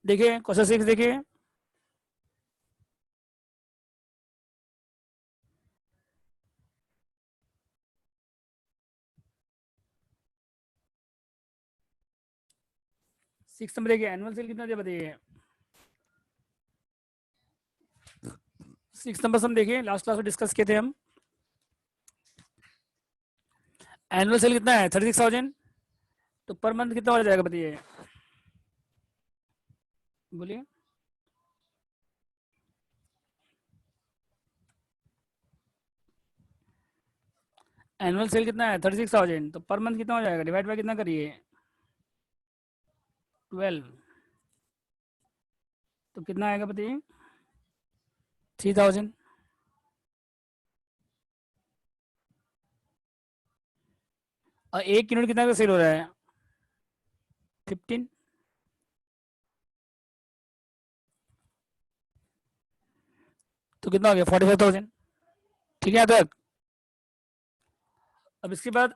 देखिए क्वेश्चन 6 देखिए, six number देखिए, एनुअल सेल कितना दिया बताइए। 6 नंबर सम देखिए, लास्ट क्लास में डिस्कस किए थे हम। एनुअल सेल कितना है 36,000, तो पर मंथ कितना हो जाएगा बताइए, बोलिए। एनुअल सेल कितना है 36,000, तो पर मंथ कितना हो जाएगा, डिवाइड बाय कितना करिए 12, तो कितना आएगा बताइए 3,000। और एक यूनिट कितना का सेल हो रहा है 15, तो कितना हो गया 45,000। ठीक है यहाँ तक। अब इसके बाद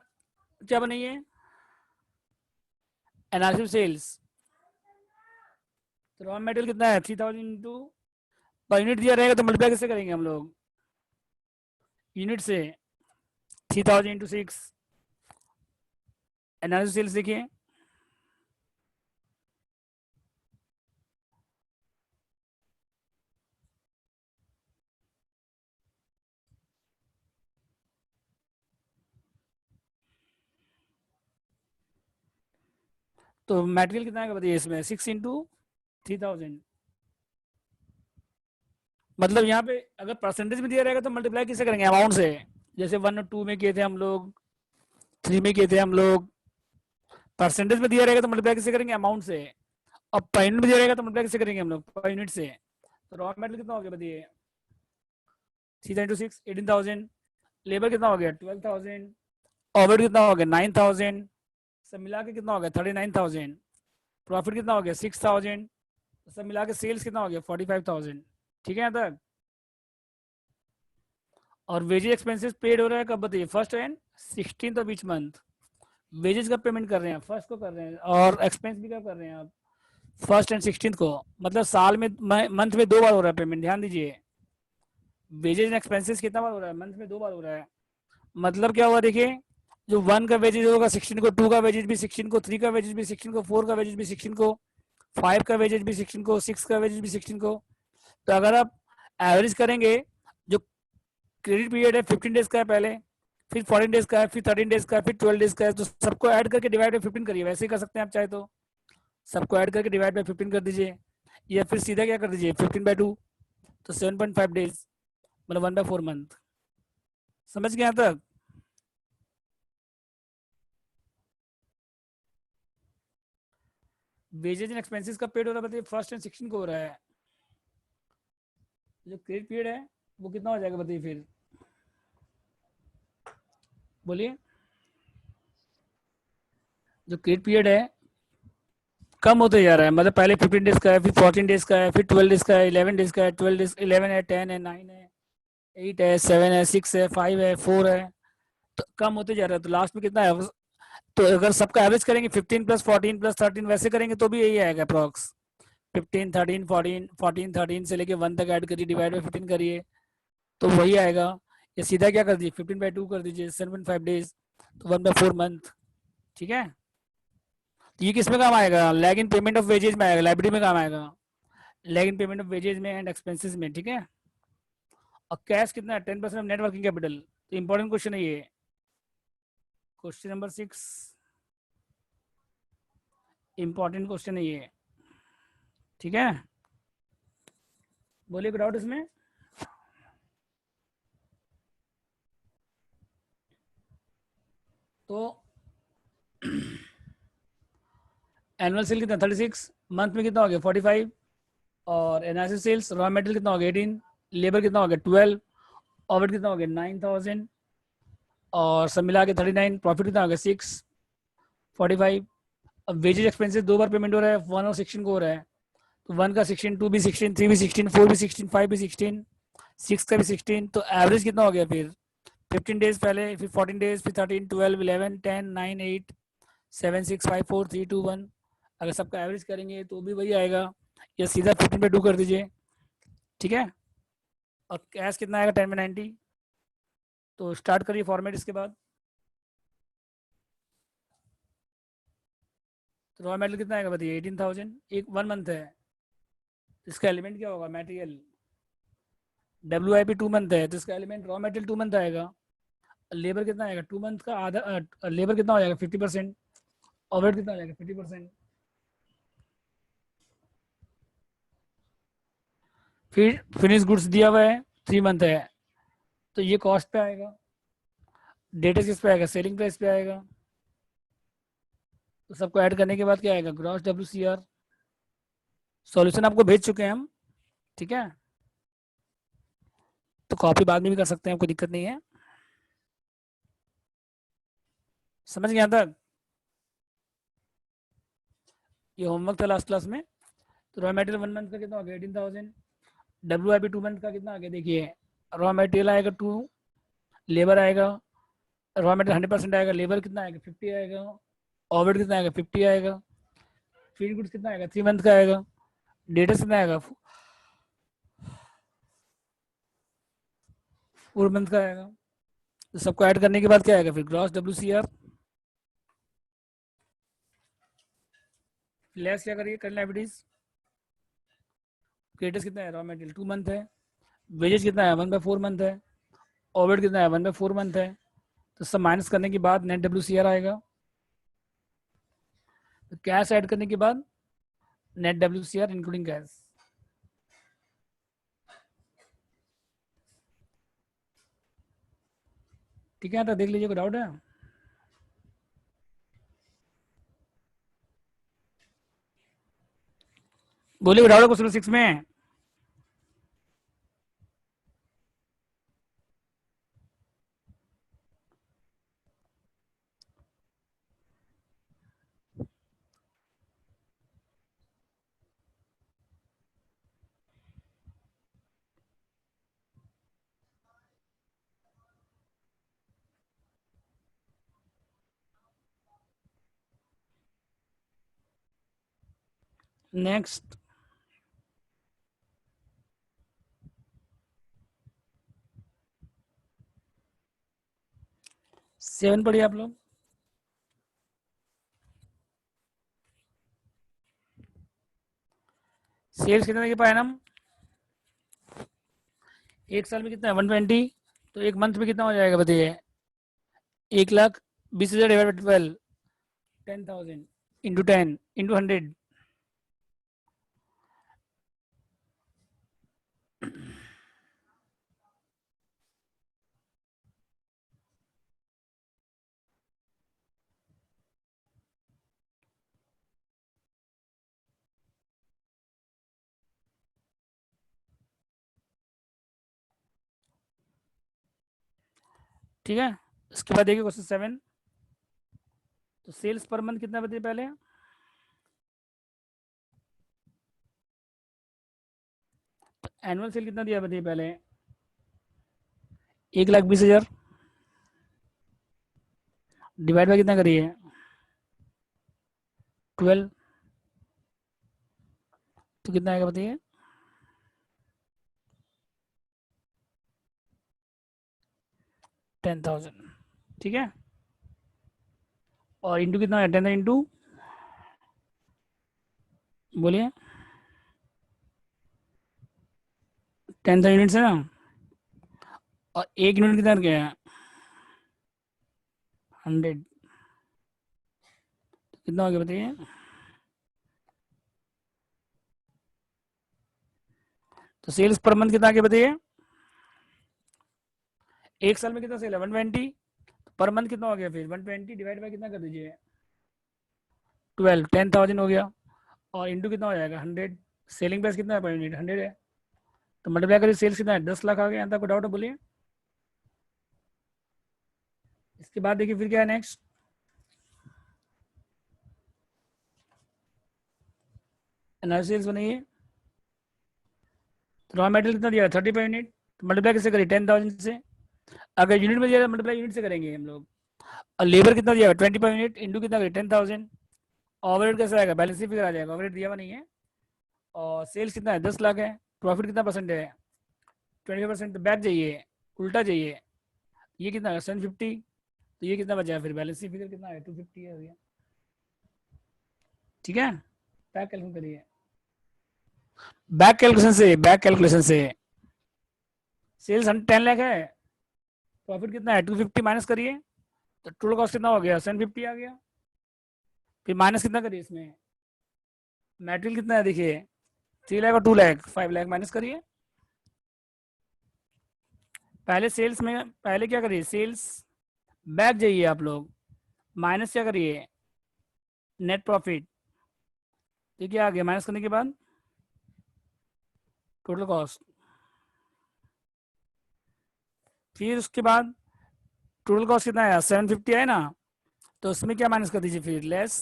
क्या बनाइए, एनालिसिस सेल्स। तो रॉ मटेरियल कितना है 3,000 इंटू, पर यूनिट दिया रहेगा तो मल्टीप्लाई कैसे करेंगे हम लोग, यूनिट से 3,000 इंटू 6। एनालिसिस सेल्स देखिए, तो मटेरियल कितना आएगा बताइए इसमें 6 इंटू 3,000। मतलब यहाँ पे अगर परसेंटेज में दिया रहेगा तो मल्टीप्लाई किसे करेंगे, अमाउंट से। जैसे 1 और 2 में किए थे हम लोग, 3 में किए थे हम लोग। परसेंटेज में दिया रहेगा तो मल्टीप्लाई किसे करेंगे, अमाउंट से। और पर यूनिट में दिया रहेगा तो मल्टीप्लाई किसे करेंगे हम लोग, पर यूनिट से। तो रॉ मटेरियल कितना हो गया बताइए 3,000 इंटू 6 18,000। लेबर कितना हो गया 12,000। ओवरहेड कितना हो गया 9,000। सब मिला के कितना हो गया 39,000। प्रॉफिट कितना हो गया 6,000। सब मिला के सेल्स कितना हो गया 45,000। ठीक है यहाँ तक। और वेजेज एक्सपेंसेस पेड हो रहा है कब बताइए, first and 16th of each month. Wages कब पेमेंट कर रहे हैं, फर्स्ट को कर रहे हैं, और एक्सपेंस भी कब कर रहे हैं आप, फर्स्ट एंड 16th को। मतलब साल में मंथ में 2 बार हो रहा है पेमेंट, ध्यान दीजिए। वेजेज एंड एक्सपेंसेस कितना बार हो रहा है, मंथ में 2 बार हो रहा है। मतलब क्या हुआ देखिए, जो 1 का वेजेज होगा 16 को, 2 का वेजेज भी 16 को, 3 का वेजेज भी 16 को, 4 का वेजेज भी 16 को, 5 का वेजेज भी 16 को, 6 का वेजेज भी 16 को। तो अगर आप एवरेज करेंगे, जो क्रेडिट पीरियड है 15 डेज का है पहले, फिर 14 डेज का है, फिर 13 डेज का है, फिर 12 डेज का है, तो सबको ऐड करके डिवाइड बाई 15 करिए। वैसे ही कर सकते हैं आप चाहे तो, सबको ऐड करके डिवाइड बाई 15 कर दीजिए, या फिर सीधा क्या कर दीजिए 15/2, तो 7.5 डेज, मतलब 1/4 मंथ। समझ गए यहाँ तक। वेजेज एंड एक्सपेंसेस का पेड हो रहा है बताइए, फर्स्ट एंड 16 को हो रहा है। जो क्रेडिट पीरियड है वो कितना हो जाएगा बताइए फिर, बोलिए। जो क्रेडिट पीरियड है कम होते जा रहा है, मतलब पहले 15 डेज का है, फिर 14 डेज का है, फिर 12 डेज का है, 11 डेज का है, 12 डेज 11 है, 10 है, 9 है, 8 है, 7 है, 6 है, 5 है, 4 है, तो कम होते जा रहा है। तो लास्ट में कितना है, तो अगर सबका एवरेज करेंगे 15 प्लस 14 प्लस 13 वैसे करेंगे तो भी यही आएगा अप्रॉक्स। 15 13 14 14 13 से लेके 1 तक ऐड करिए, डिवाइड बाई 15 करिए, तो वही आएगा। या सीधा क्या कर दीजिए 15/2 कर दीजिए, 7.5 डेज, तो 1/4 मंथ। ठीक है। तो ये किस में काम आएगा, lag in payment of wages में आएगा, लाइब्रेरी में काम आएगा, lag in payment of wages में एंड एक्सपेंसेस में। ठीक है। और कैश कितना है 10% ऑफ नेट वर्किंग कैपिटल। तो इंपॉर्टेंट क्वेश्चन है ये, क्वेश्चन नंबर 6, इंपॉर्टेंट क्वेश्चन है ये। ठीक है, बोलिए डाउट इसमें। तो एनुअल सेल कितना 36, मंथ में कितना हो गया 45, और एनालिसिस सेल्स रॉ मटेरियल कितना हो गया 18, लेबर कितना हो गया 12, ओवरहेड कितना हो गया 9,000, और सब मिला के 39, प्रॉफिट कितना हो गया 645। अब वेजेज एक्सपेंसेस 2 बार पेमेंट हो रहा है, 1 और 16 को हो रहा है, तो 1 का 16, 2 भी 16, 3 भी 16, 4 भी 16, 5 भी 16, 6 का भी 16, तो एवरेज कितना हो गया फिर 15 डेज पहले, फिर 14 डेज, फिर 13, 12, 11, 10, 9, 8, 7, 6, 5, 4, 3, 2, 1। अगर सबका एवरेज करेंगे तो भी वही आएगा। ये सीधा 15/2 कर दीजिए, ठीक है। और कैश कितना आएगा 10/90। तो स्टार्ट करिए फॉर्मेट। इसके बाद तो रॉ मेटेरियल कितना आएगा बताइए, 18,000, एक 1 मंथ है। इसका एलिमेंट क्या होगा, मटेरियल। WIP 2 मंथ है, तो इसका एलिमेंट रॉ मेटेरियल 2 मंथ आएगा। लेबर कितना आएगा 2 मंथ का आधा, लेबर कितना हो जाएगा 50%, ओवरहेड कितना हो जाएगा 50%। फिर फिनिश गुड्स दिया हुआ है 3 मंथ है, तो ये कॉस्ट पे आएगा। डेटा किस पे आएगा, सेलिंग प्राइस पे आएगा। तो सबको ऐड करने के बाद क्या आएगा, ग्रॉस WCR। सॉल्यूशन आपको भेज चुके हैं हम, ठीक है। तो कॉपी बाद में भी कर सकते हैं, कोई दिक्कत नहीं है। समझ गए यहाँ तक। ये होमवर्क था लास्ट क्लास में। तो रॉ मटेरियल 1 मंथ का कितना हो गया 18,000। WIP 2 मंथ का कितना आ गया देखिए, रॉ मटेरियल आएगा 2, लेबर आएगा, रॉ मटेरियल 100% आएगा, लेबर कितना आएगा 50 आएगा, ओवरहेड कितना आएगा 50 आएगा, फीड गुड्स कितना आएगा 3 मंथ का आएगा, डेटा कितना आएगा 4 मंथ का आएगा। तो सबको ऐड करने के बाद क्या आएगा फिर, ग्रॉस WCR लेस क्या करिए, करंट लायबिलिटीज। क्रेडिट्स कितना है, रॉ मटेरियल 2 मंथ है, वेजेस कितना है 1/4 मंथ है, ओवरहेड कितना है 1/4 मंथ है। तो सब माइनस करने के बाद नेट WCR आएगा। तो कैश ऐड करने के बाद नेट WCR इंक्लूडिंग कैश। ठीक है, तो देख लीजिए, कोई डाउट है। बोलिए, कोई डाउट है क्वेश्चन 6 में। नेक्स्ट 7 पढ़िए आप लोग। सेल्स कितना के पाए हम, एक साल में कितना है 120। तो एक मंथ में कितना हो जाएगा बताइए, 1,20,000 डिवाइड बाई 12, 10,000 इंटू 10 इंटू 100। ठीक है। इसके बाद देखिए क्वेश्चन 7। तो सेल्स पर मंथ कितना बताइए पहले, एनुअल सेल कितना दिया बताइए पहले, 1,20,000 डिवाइड बाय कितना करिए 12। तो कितना आएगा बताइए, 10,000। ठीक है। और इंटू कितना है 10 इंटू, बोलिए 10,000 यूनिट्स है ना। और एक यूनिट कितना क्या है 100। कितना हो गया बताइए, तो सेल्स पर मंथ कितना आ गया बताइए, एक साल में कितना सेल है 120। पर मंथ कितना हो गया फिर 120 डिवाइड बाय कितना कर दीजिए 12, 10,000 हो गया। और इंटू कितना हो जाएगा 100। सेलिंग प्राइस कितना है पर यूनिट 100 है। तो मल्टीप्लाई करिए, सेल्स कितना है 10 लाख आ गया। यहाँ तक कोई डाउट है बोलिए। इसके बाद देखिए फिर क्या है नेक्स्ट, एनालिसिस बनाइए। तो रॉ मटेरियल कितना दिया 30 पर यूनिट, तो मल्टीप्लाई कैसे करिए 10,000 से। अगर यूनिट में दिया मल्टीप्लाई यूनिट से करेंगे हम लोग। और लेबर कितना दिया 20 पर यूनिट, इंटू कितना करिए 10,000। ओवरहेड कैसे आएगा, बैलेंस शीट फिगर आ जाएगा, ओवरहेड दिया हुआ नहीं है। और सेल्स कितना है 10 लाख है, प्रॉफिट कितना परसेंट है 25%, बैक जाइए उल्टा जाइए, ये कितना है 750, तो ये कितना बचा है फिर बैलेंस शीट फिगर कितना है 250 है भैया। ठीक है, बैक कैलकुलेशन करिए, बैक कैलकुलेशन से सेल्स 10 लाख है, प्रॉफिट कितना है 250 माइनस करिए, तो टोटल कॉस्ट कितना हो गया 750 आ गया। फिर माइनस कितना करिए इसमें, मटेरियल कितना है देखिए 3 लाख और 2 लाख, 5 लाख माइनस करिए। पहले सेल्स में पहले क्या करिए, सेल्स बैक जाइए आप लोग, माइनस क्या करिए नेट प्रॉफिट, ठीक है आ गया माइनस करने के बाद टोटल कॉस्ट। फिर उसके बाद टोटल कॉस्ट कितना आया 750 है ना, तो उसमें क्या माइनस कर दीजिए फिर लेस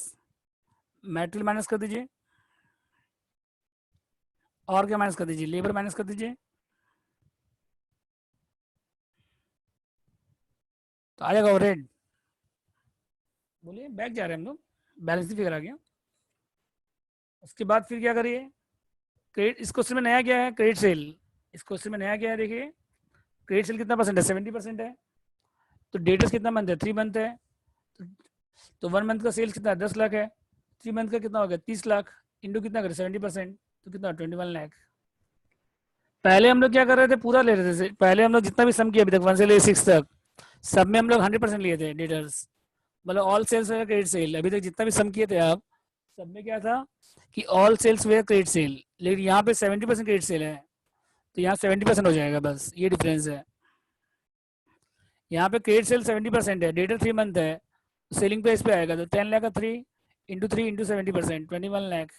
मटेरियल माइनस कर दीजिए, और क्या माइनस कर दीजिए लेबर माइनस कर दीजिए, तो आ जाएगा ओवरहेड। बोलिए बैक जा रहे हैं हम लोग, बैलेंस शीट फिगर आ गया। उसके बाद फिर क्या करिए, क्रेडिट, इस क्वेश्चन में नया क्या है क्रेडिट सेल, इस क्वेश्चन में नया क्या है देखिए, क्रेडिट सेल कितना परसेंट है 70% है, तो डेटर्स कितना मंथ है 3 मंथ है, तो 1 मंथ का सेल्स कितना 10 लाख है, 3 मंथ का कितना हो गया 30 लाख, इंटू कितना करे 70%, तो कितना 21 लाख। पहले हम लोग क्या कर रहे थे पूरा ले रहे थे, पहले हम लोग जितना भी सम किया अभी तक 1 से ले 6 तक, सब में हम लोग 100% लिए थे डेटर्स, मतलब all sales were credit sale, अभी तक जितना भी सम किए थे आप, सब में क्या था कि all sales were credit sale, लेकिन यहाँ पे 70% क्रेडिट सेल है, तो यहाँ 70% हो जाएगा, बस ये डिफरेंस है। यहाँ पे क्रेडिट सेल 70% है, डेटर 3 मंथ है, सेलिंग प्राइस पे आएगा तो 10 लाख का 3 इंटू 70%, 21 लाख।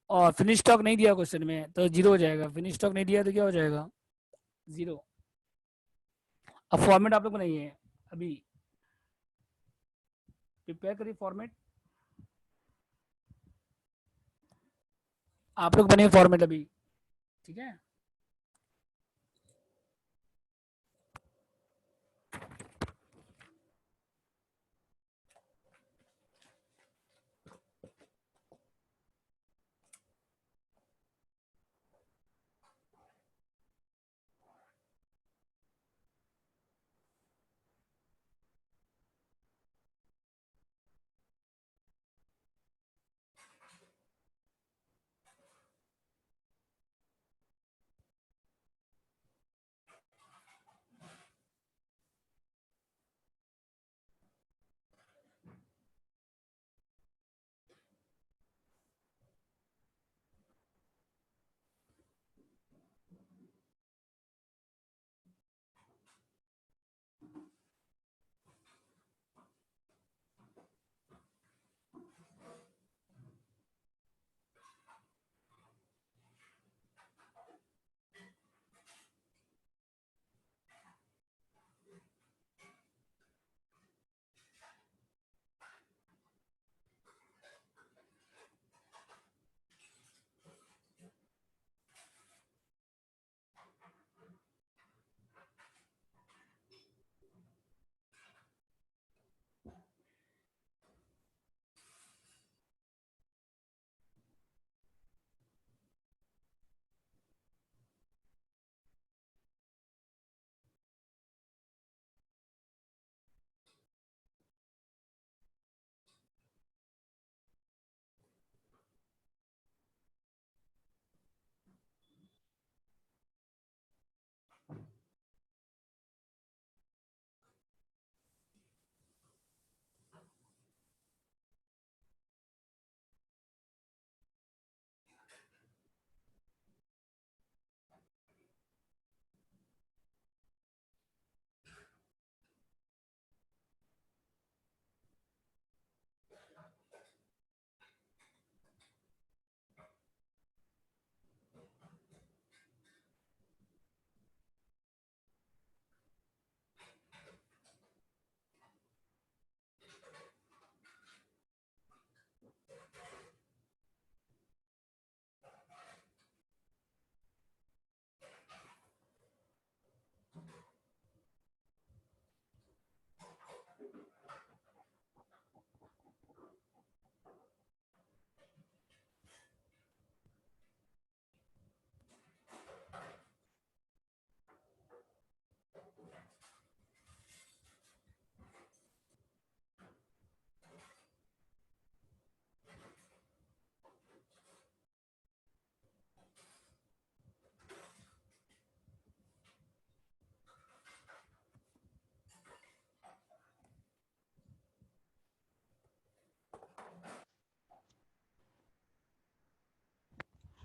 और फिनिश स्टॉक नहीं दिया क्वेश्चन में तो जीरो हो जाएगा, फिनिश स्टॉक नहीं दिया तो क्या हो जाएगा जीरो। अब फॉर्मेट आप लोग को नहीं है अभी, प्रिपेयर करिए फॉर्मेट, आप लोग बने फॉर्मेट अभी, ठीक है।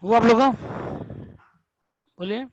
हुआ आप लोग का? बोलिए।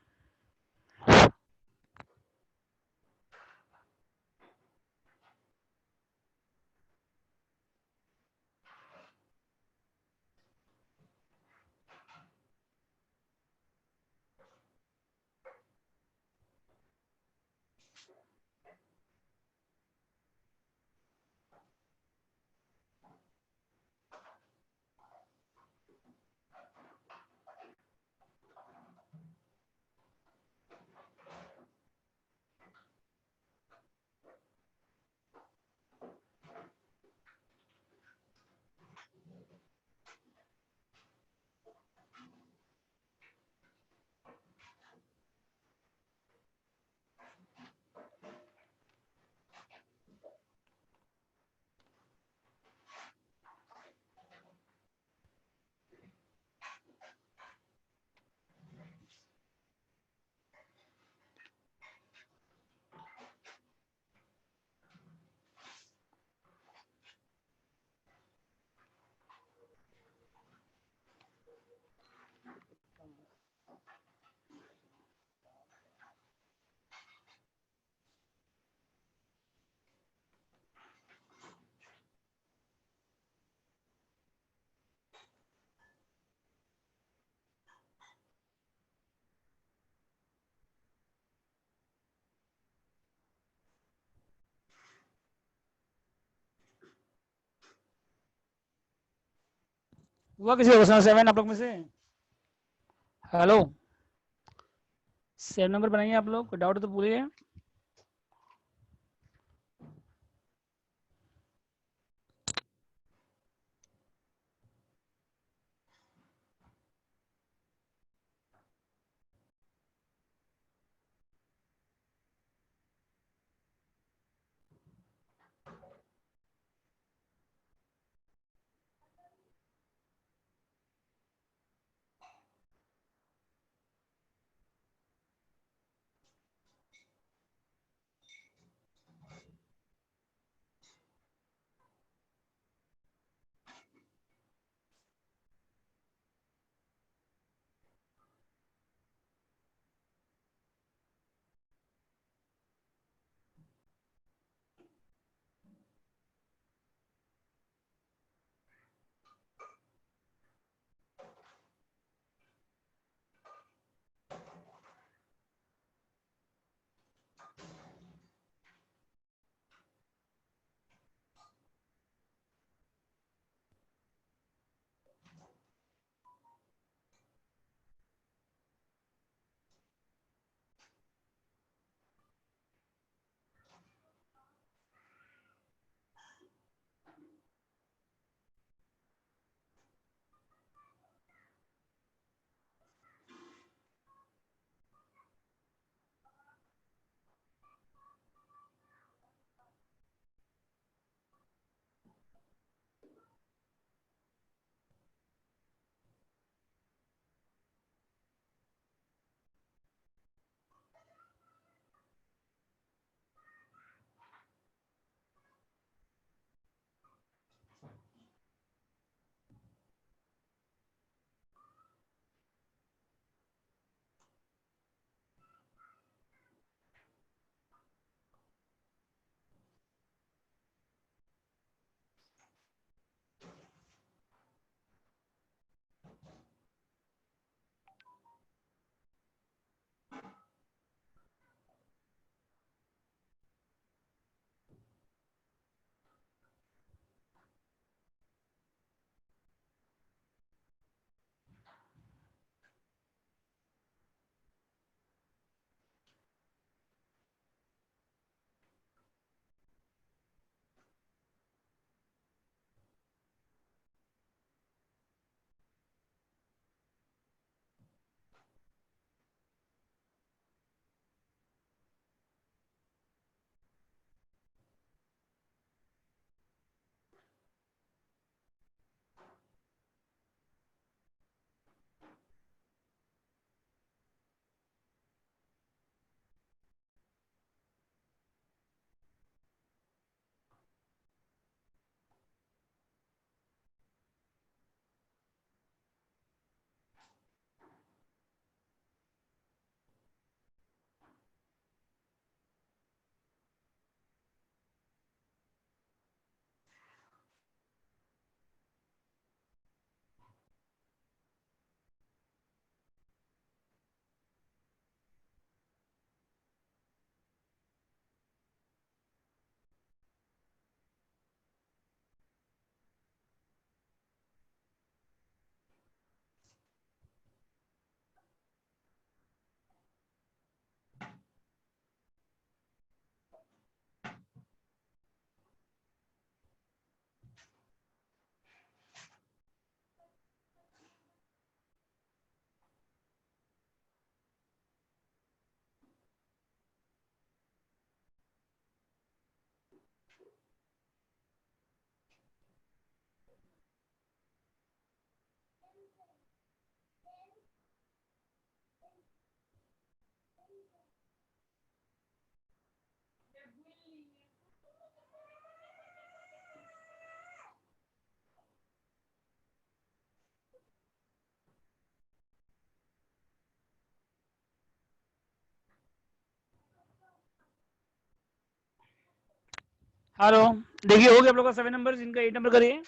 हुआ किसी क्वेश्चन 7 आप लोग में से? हेलो, 7 नंबर बनाइए आप लोग, कोई डाउट तो पूछिए। हेलो, देखिए हो गया आप लोग का 7 नंबर, जिनका 8 नंबर करिए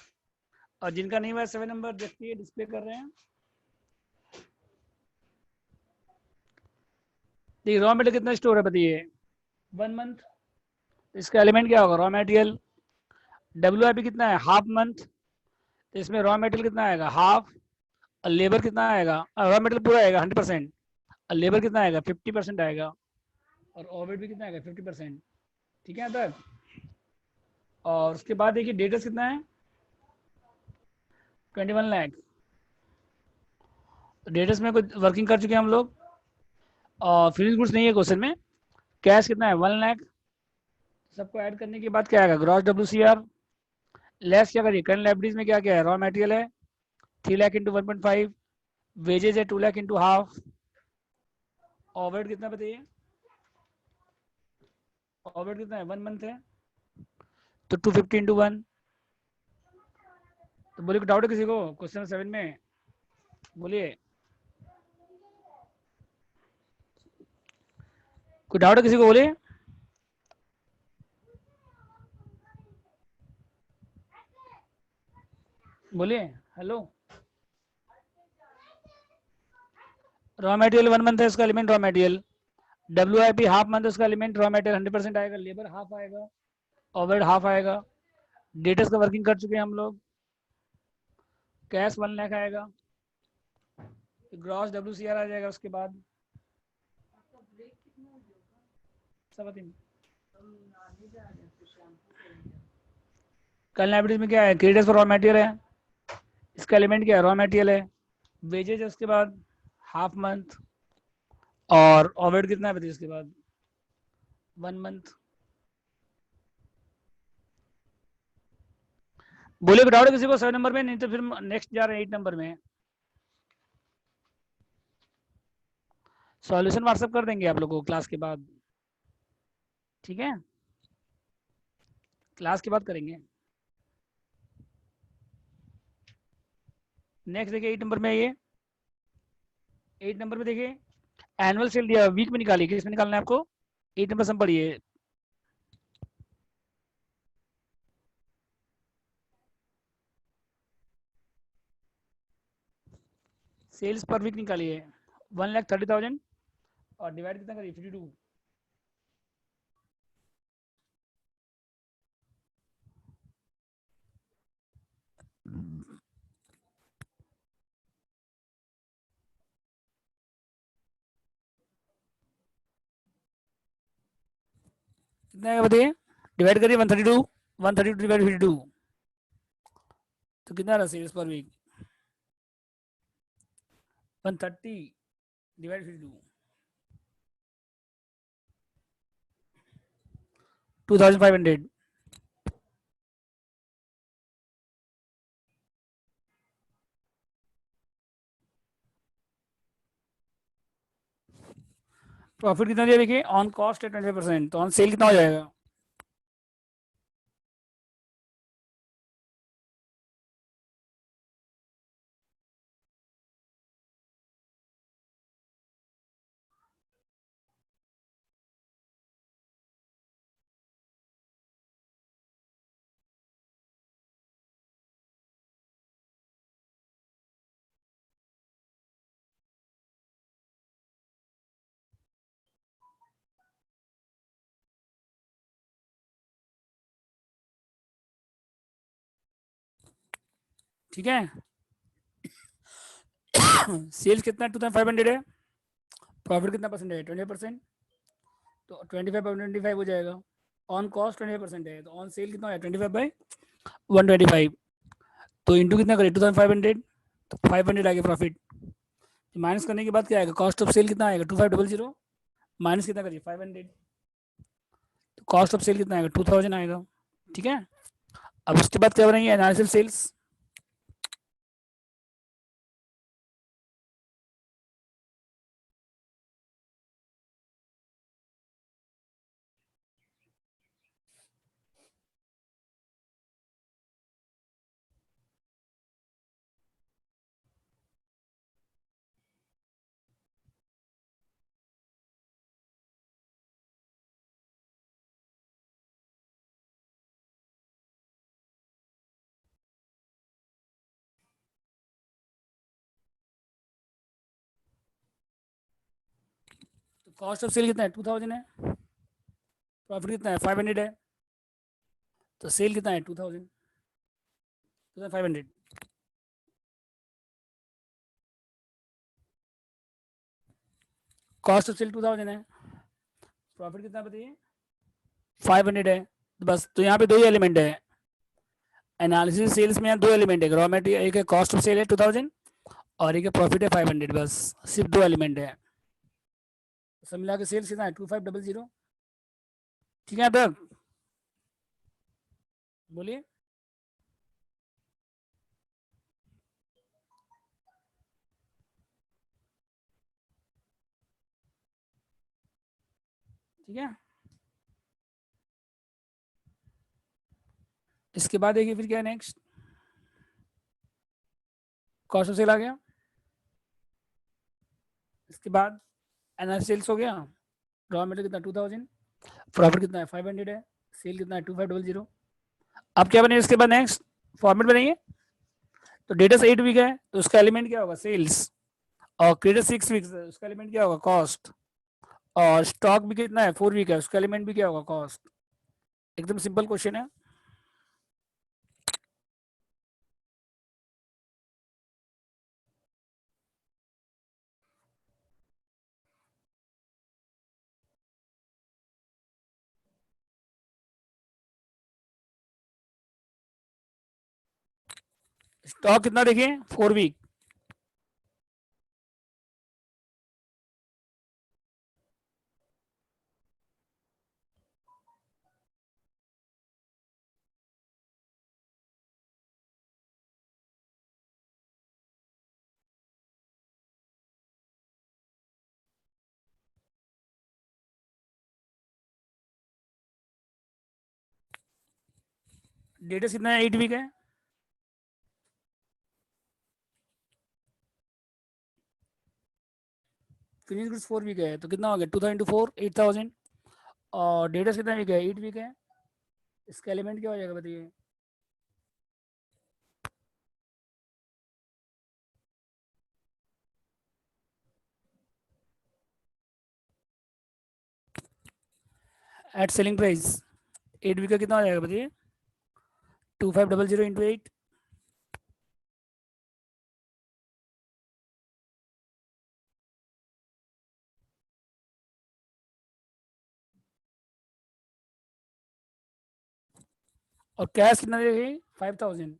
और जिनका नहीं हुआ 7 नंबर देखिए डिस्प्ले कर रहे हैं। देखिए रॉ मटेरियल कितना स्टोर है बताइए, 1 मंथ। इसका एलिमेंट क्या होगा, रॉ मटेरियल। WIP कितना है, हाफ मंथ। तो इसमें रॉ मटेरियल कितना आएगा, हाफ। और लेबर कितना आएगा, रॉ मटेरियल पूरा आएगा 100%, और लेबर कितना आएगा 50% आएगा, और ओवरहेड भी कितना आएगा 50%। ठीक है यहाँ तक। और उसके बाद देखिए डेटर्स कितना है, 21 लाख। डेटर्स में कुछ वर्किंग कर चुके हैं हम लोग, और फिनिश गुड्स नहीं है क्वेश्चन में। कैश कितना है, 1 लाख। सबको ऐड करने के बाद क्या आएगा, ग्रॉस WCR। लेस क्या करिए, करंट लाइबिलिटीज में क्या क्या है, रॉ मटेरियल है 3 लाख इंटू 1.5, वेजेज है 2 लाख इंटू हाफ। ओवरहेड कितना बताइए, ओवरहेड कितना है, 1 मंथ है, तो 250 इंटू 1। तो बोलिए, डाउट है किसी को क्वेश्चन 7 में, बोलिए कोई डाउट है किसी को, बोलिए। बोलिए हेलो। रॉ मटेरियल 1 मंथ है, उसका element raw material. WIP half month, उसका एलिमेंट रॉ मटेरियल 100% आएगा, लेबर हाफ आएगा, ओवरहेड हाफ आएगा। डेटर्स का वर्किंग कर चुके हैं हम लोग। कैश 1 लाख आएगा, ग्रॉस WCR आ जाएगा उसके बाद। सब बताइए। कल लाइब्रेरी में क्या है, क्रेडिटर्स पर रॉ मटेरियल है, इसका एलिमेंट क्या है, रॉ मटेरियल है। वेजेज है उसके बाद, हाफ मंथ। और ओवरहेड कितना है बताइए उसके बाद, 1 मंथ। बोलिए डाउट है किसी को 7 नंबर में, नहीं तो फिर नेक्स्ट जा रहे हैं 8 नंबर में। सॉल्यूशन व्हाट्सअप कर देंगे आप लोगों को क्लास के बाद, ठीक है, क्लास के बाद करेंगे। नेक्स्ट देखिए 8 नंबर में, ये 8 नंबर में देखिए एनुअल सेल दिया, वीक में निकालिए, किस में निकालना है आपको, 8 नंबर सम पढ़िए। सेल्स पर वीक निकालिए, 1,30,000, और डिवाइड कितना करिए, 52। कितना आएगा बताइए, डिवाइड करिए 132, 132 डिवाइड 52, तो कितना रहा सेल्स पर वीक, 130 डिवाइड 52, 2,500। प्रॉफिट कितना दिया देखिए, ऑन कॉस्ट है 25%, तो ऑन सेल कितना हो जाएगा, ठीक है। सेल्स कितना 2,500 है, प्रॉफिट कितना परसेंट है, 20%, तो 25/25 हो जाएगा। ऑन कॉस्ट 25% है, तो ऑन सेल कितना है, 25/125, तो इंटू कितना करें 2,500, तो 500 आ गया प्रॉफिट। माइनस करने के बाद क्या आएगा, कॉस्ट ऑफ सेल कितना आएगा, 2,500, माइनस कितना करिए 500, तो कॉस्ट ऑफ सेल कितना आएगा, 2,000 आएगा। ठीक है। अब उसके बाद क्या बनेंगे, analysis sales. Cost of sale कितना है 2000 है, प्रॉफिट कितना है 500 है, तो सेल कितना है 2500। कॉस्ट ऑफ सेल 2000 है, प्रॉफिट कितना बताइए 500 है। तो बस, तो यहाँ पे दो ही एलिमेंट है एनालिसिस सेल्स में, यहाँ दो एलिमेंट है, रॉ मटेरियल एक है कॉस्ट ऑफ सेल है 2000 और एक है प्रॉफिट है 500, बस सिर्फ दो एलिमेंट है। सब मिला के सेल्स कितना है 2500। ठीक है, अब तक बोलिए। ठीक है, इसके बाद देखिए फिर क्या है नेक्स्ट, कॉस्ट ऑफ सेल आ गया। इसके बाद एनालिसिस सेल्स हो गया, रॉ मटेरियल कितना 2000, प्रॉफिट कितना है 500 है, सेल कितना है 2500। अब क्या बनेगा इसके बाद नेक्स्ट फॉर्मेट बनाइए। तो डेटा 8 वीक है तो उसका एलिमेंट क्या होगा सेल्स, और क्रेडिट 6 वीक्स है उसका एलिमेंट क्या होगा कॉस्ट, और स्टॉक भी कितना है 4 वीक है उसका एलिमेंट भी क्या होगा कॉस्ट। एकदम सिंपल क्वेश्चन है। स्टॉक कितना देखिए 4 वीक, डेटा कितना है 8 वीक है, फिनिश गुड्स 4 वीक है तो कितना हो गया 2004 8000, और डेटा कितना वीक है 8 वीक है, इसका एलिमेंट क्या हो जाएगा बताइए। एट सेलिंग प्राइस 8 वीक का कितना हो जाएगा बताइए 2500 इंटू 8, और कैश कितना देखिए 5000।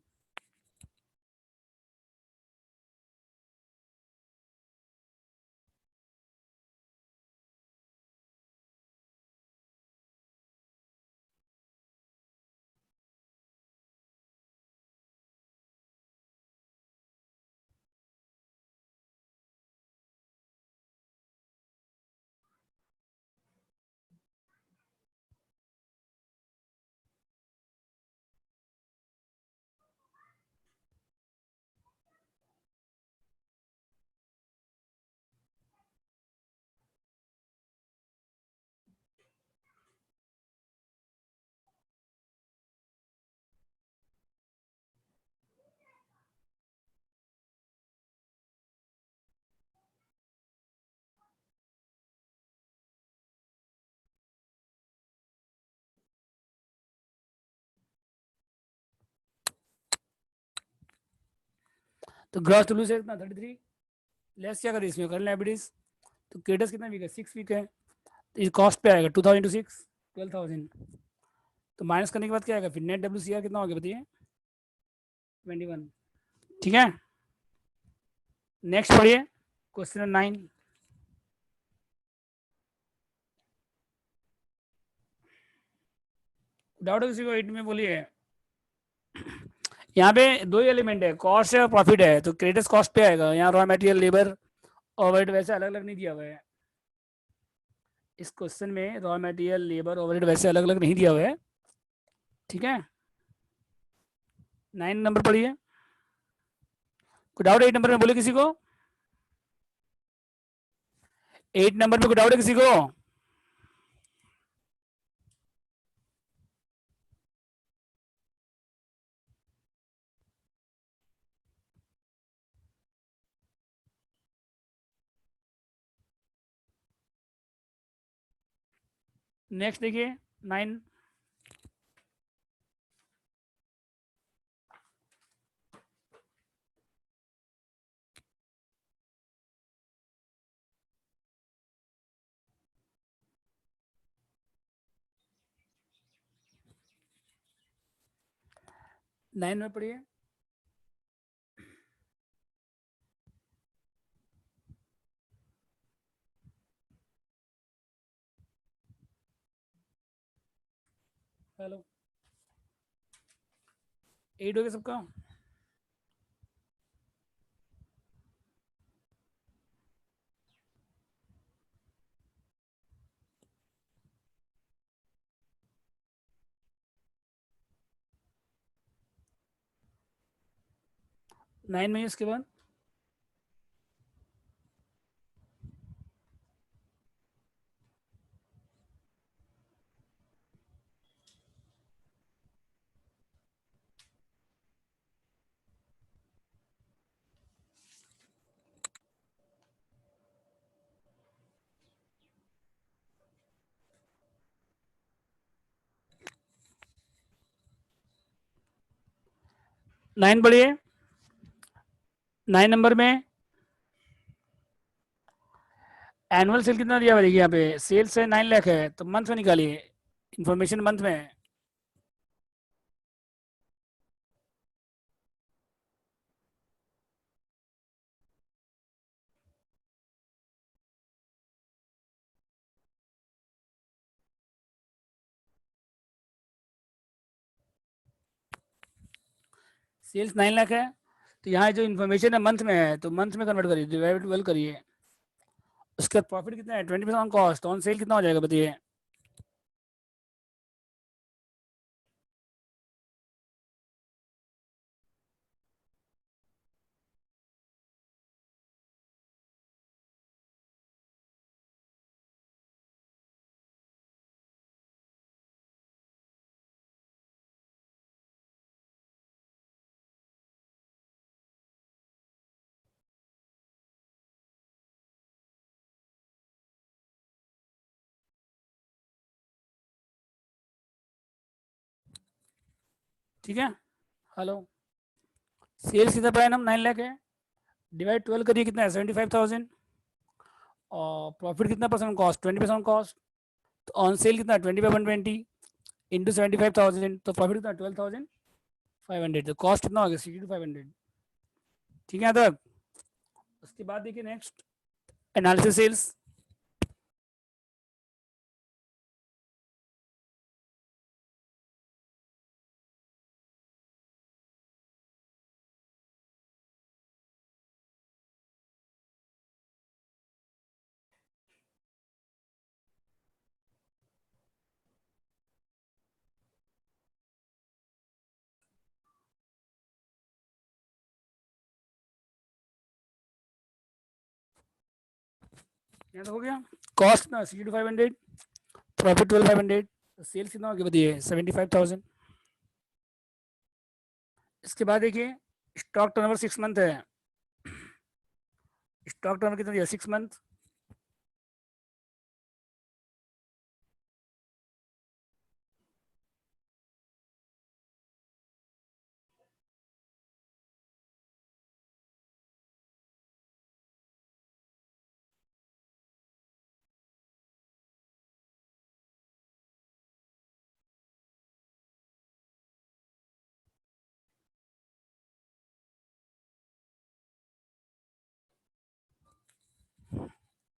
तो ग्रॉस टू से कितना 33, लेस क्या करें इसमें करंट लायबिलिटीज, तो क्रेडिट्स कितना वीक है 6 वीक है, तो ये कॉस्ट पे आएगा 2000 टू 6 12,000, तो माइनस करने के बाद क्या आएगा फिर नेट WCR कितना हो गया बताइए 21। ठीक है, नेक्स्ट पढ़िए क्वेश्चन 9। डाउट है किसी को 8 में बोलिए। यहाँ पे दो ही एलिमेंट है कॉस्ट है और प्रॉफिट है, तो क्रेडिट्स कॉस्ट पे आएगा, यहाँ रॉ मटेरियल लेबर ओवरहेड वैसे अलग अलग नहीं दिया हुआ है। इस क्वेश्चन में रॉ मटेरियल लेबर ओवरहेड वैसे अलग अलग नहीं दिया हुआ है। ठीक है, 9 नंबर पढ़िए। कोई डाउट 8 नंबर में बोले किसी को, 8 नंबर पे कोई डाउट है किसी को। नेक्स्ट देखिए 9। नाइन में पढ़िए। हेलो, 8 हो गया सबका। नाइन में इसके बाद 9 पढ़िए। 9 नंबर में एनुअल सेल कितना दिया हुआ देखिए, यहाँ पे सेल्स है 9 लाख है, तो मंथ में निकालिए, इंफॉर्मेशन मंथ में है। सेल्स 9 लाख है, तो यहाँ जो इन्फॉर्मेशन है मंथ में है, तो मंथ में कन्वर्ट करिए, डिवाइड 12 करिए। उसके बाद प्रॉफिट कितना है, 20% ऑन कॉस्ट, ऑन सेल कितना हो जाएगा बताइए। ठीक है, हेलो। सेल्स कितना पाया हम, 9 लाख है, डिवाइड 12 करिए, कितना है 75,000। और प्रॉफिट कितना परसेंट कॉस्ट, 20% कॉस्ट, तो ऑन सेल कितना 20/120 इंटू 75,000, तो प्रॉफिट कितना 12,500, तो कॉस्ट कितना हो गया 62,500। ठीक है तक। उसके बाद देखिए नेक्स्ट एनालिसिस सेल्स। यहाँ तक हो गया। कॉस्ट ना 62,500, प्रॉफिट 12,500, सेल्स कितना हो गया बताइए 75,000। इसके बाद देखिए स्टॉक टर्नओवर 6 मंथ है, स्टॉक टर्नओवर कितना दिया 6 मंथ।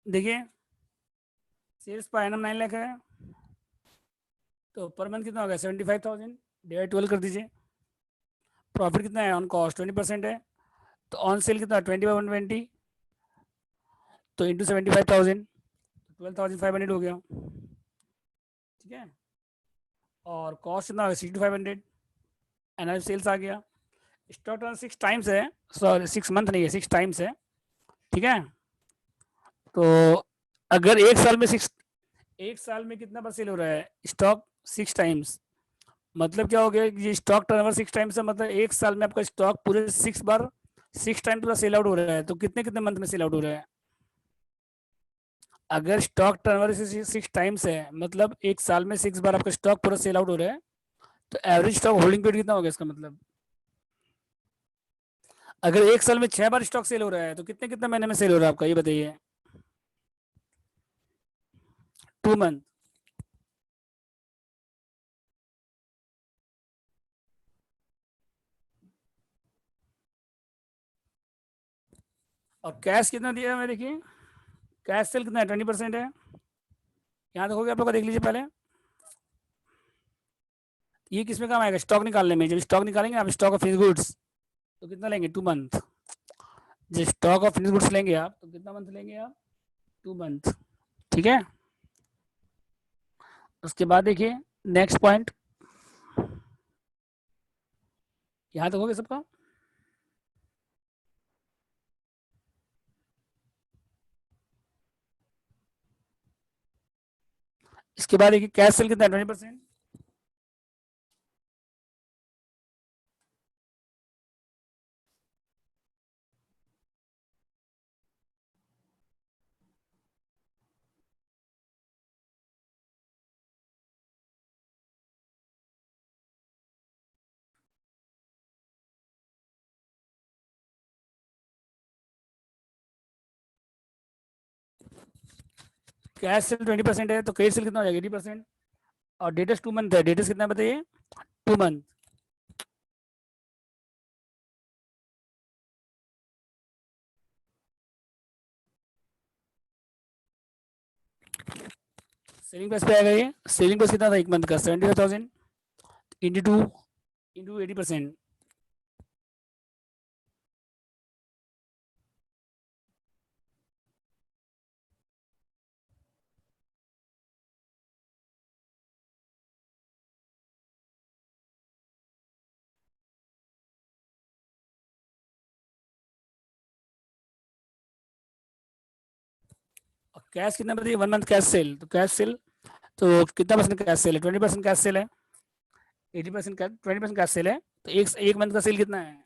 देखिए सेल्स पर एनम 9 लाख है, तो पर मंथ कितना हो गया 75,000, डिवाइड 12 कर दीजिए। प्रॉफिट कितना है ऑन कॉस्ट 20% है, तो ऑन सेल कितना 20/120, तो इंटू 75,000, 12,500 हो गया। ठीक है, और कॉस्ट कितना 62,500, एनआर सेल्स आ गया। स्टॉक टर्न 6 टाइम्स है, सॉरी 6 मंथ नहीं है 6 टाइम्स है। ठीक है, तो अगर एक साल में कितना बार सेल हो रहा है स्टॉक 6 टाइम्स, मतलब क्या हो गया, ये स्टॉक टर्नओवर 6 टाइम्स है, मतलब एक साल में आपका स्टॉक पूरे 6 टाइम पूरा सेल आउट हो रहा है, तो कितने कितने मंथ में सेल आउट हो रहा है। अगर स्टॉक टर्नओवर 6 टाइम्स है, मतलब एक साल में 6 बार आपका स्टॉक पूरा सेल आउट हो रहा है, तो एवरेज स्टॉक होल्डिंग पीरियड कितना होगा इसका मतलब? अगर एक साल में 6 बार स्टॉक सेल हो रहा है, तो कितने कितने महीने में सेल हो रहा है आपका, ये बताइए। 2 मंथ। और कैश कितना दिया है मैं, देखिए कैश सेल कितना है, 20% है। यहाँ देखोगे आप लोग, देख लीजिए पहले। ये किसमें काम आएगा, स्टॉक निकालने में। जब स्टॉक निकालेंगे आप, स्टॉक ऑफ फिनिश गुड्स, तो कितना लेंगे, 2 मंथ। जब स्टॉक ऑफ फिनिश गुड्स लेंगे आप, तो कितना मंथ लेंगे आप, 2 मंथ। ठीक है। उसके बाद देखिए नेक्स्ट पॉइंट, यहाँ तक हो गया सबका। इसके बाद देखिए कैश सेल कितना है, 20%। कैश सेल 20% है, तो क्रेडिट सेल कितना हो जाएगा, 80%। और डेटेस्ट 2 मंथ है, डेटेस्ट कितना है बताइए, 2 मंथ। सेलिंग प्राइस पे आएगा ये। सेलिंग प्राइस कितना था एक मंथ का, 75,000 इंटू 2 इंटू 80%। और कैश कितना बताइए, 1 मंथ कैश सेल, तो कैश सेल तो कितना परसेंट कैश सेल है, 20% कैश सेल है। 80% कैश, 20% कैश सेल है, तो एक मंथ का सेल कितना है।